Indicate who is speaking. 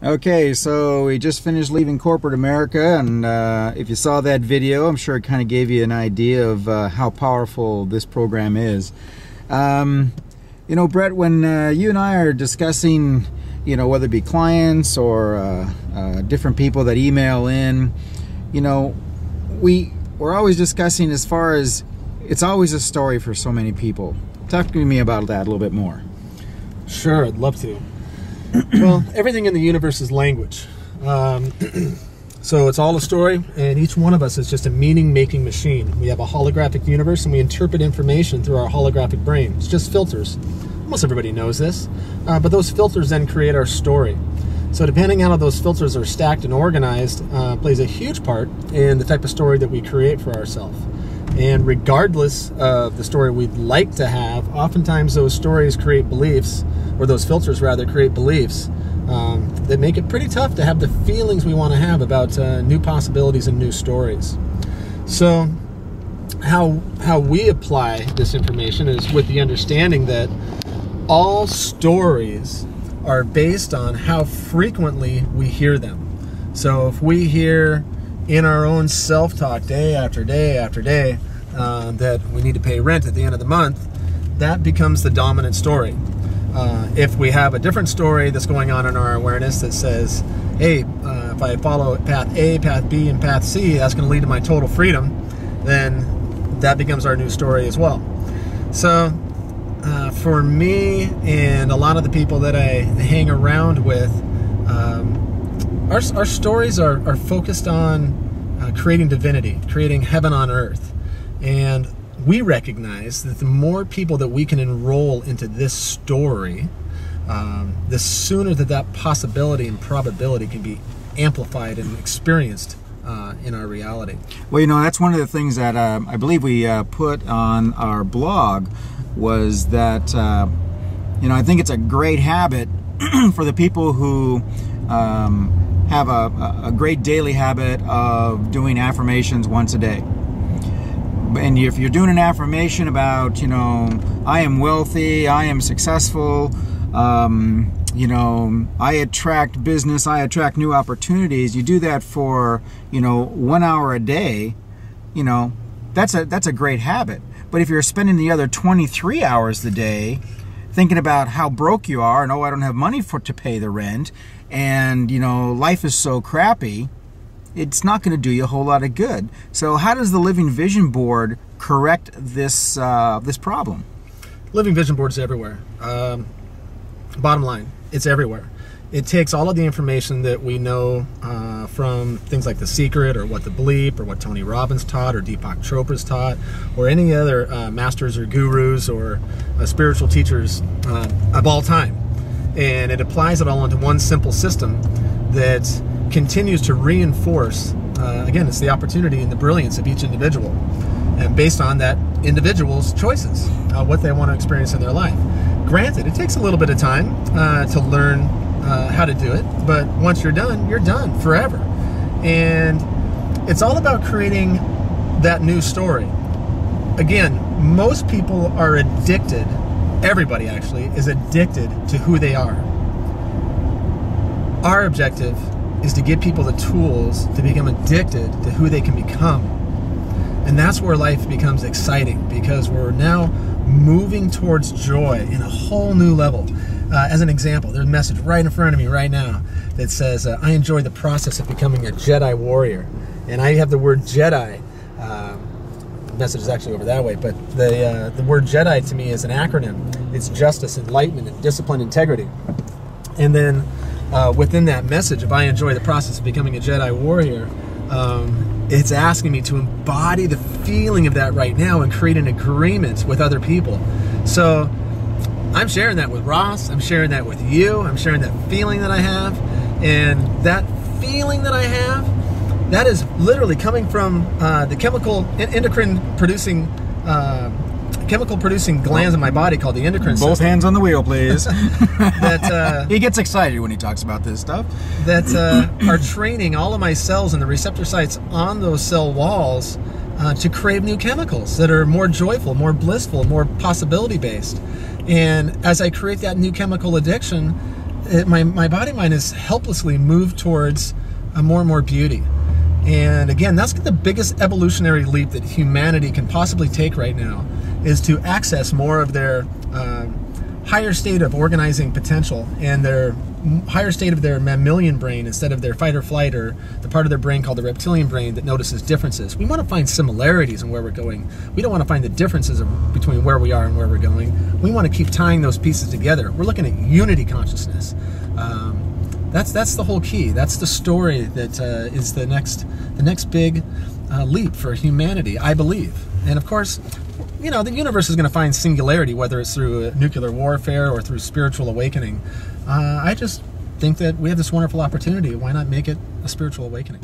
Speaker 1: Okay, so we just finished leaving corporate America, and if you saw that video, I'm sure it kind of gave you an idea of how powerful this program is. You know, Brett, when you and I are discussing, you know, whether it be clients or different people that email in, you know, we're always discussing as far as it's always a story for so many people. Talk to me about that a little bit more.
Speaker 2: Sure, I'd love to. Well, everything in the universe is language. So it's all a story, and each one of us is just a meaning-making machine. We have a holographic universe, and we interpret information through our holographic brain. It's just filters. Almost everybody knows this. But those filters then create our story. So depending on how those filters are stacked and organized plays a huge part in the type of story that we create for ourselves. And regardless of the story we'd like to have, oftentimes those stories create beliefs, or those filters rather create beliefs that make it pretty tough to have the feelings we want to have about new possibilities and new stories. So how we apply this information is with the understanding that all stories are based on how frequently we hear them. So if we hear in our own self-talk day after day after day that we need to pay rent at the end of the month, that becomes the dominant story. If we have a different story that's going on in our awareness that says, hey, if I follow path A, path B, and path C, that's going to lead to my total freedom, then that becomes our new story as well. So for me and a lot of the people that I hang around with, our stories are focused on creating divinity, creating heaven on earth. And we recognize that the more people that we can enroll into this story, the sooner that possibility and probability can be amplified and experienced in our reality.
Speaker 1: Well, you know, that's one of the things that I believe we put on our blog was that, you know, I think it's a great habit for the people who have a great daily habit of doing affirmations once a day. And if you're doing an affirmation about, you know, I am wealthy, I am successful, you know, I attract business, I attract new opportunities, you do that for, you know, 1 hour a day, you know, that's a great habit. But if you're spending the other 23 hours a day thinking about how broke you are and, oh, I don't have money to pay the rent, and, you know, life is so crappy, it's not going to do you a whole lot of good. So how does the Living Vision Board correct this this problem?
Speaker 2: Living Vision Board's everywhere. Bottom line, it's everywhere. It takes all of the information that we know from things like The Secret or What the Bleep or what Tony Robbins taught or Deepak Chopra's taught or any other masters or gurus or spiritual teachers of all time. And it applies it all into one simple system that continues to reinforce, again, it's the opportunity and the brilliance of each individual, and based on that individual's choices, what they want to experience in their life. Granted, it takes a little bit of time to learn how to do it, but once you're done forever. And it's all about creating that new story. Again, most people are addicted, everybody actually is addicted to who they are. Our objective is to give people the tools to become addicted to who they can become. And that's where life becomes exciting, because we're now moving towards joy in a whole new level. As an example, there's a message right in front of me right now that says, I enjoy the process of becoming a Jedi warrior. And I have the word Jedi. The message is actually over that way, but the word Jedi to me is an acronym. It's justice, enlightenment, and discipline, integrity. And then within that message, if I enjoy the process of becoming a Jedi warrior, it's asking me to embody the feeling of that right now and create an agreement with other people. So I'm sharing that with Ross, I'm sharing that with you, I'm sharing that feeling that I have, and that feeling that I have, that is literally coming from the endocrine producing glands in my body called the endocrine system.
Speaker 1: Both hands on the wheel, please. He gets excited when he talks about this stuff.
Speaker 2: That are training all of my cells and the receptor sites on those cell walls to crave new chemicals that are more joyful, more blissful, more possibility-based. And as I create that new chemical addiction, my body mind is helplessly moved towards more and more beauty. And again, that's the biggest evolutionary leap that humanity can possibly take right now, is to access more of their higher state of organizing potential and their higher state of their mammalian brain instead of their fight or flight, or the part of their brain called the reptilian brain that notices differences. We want to find similarities in where we're going. We don't want to find the differences between where we are and where we're going. We want to keep tying those pieces together. We're looking at unity consciousness. That's the whole key. That's the story that is the next big leap for humanity, I believe. And of course, you know, the universe is going to find singularity, whether it's through nuclear warfare or through spiritual awakening. I just think that we have this wonderful opportunity. Why not make it a spiritual awakening?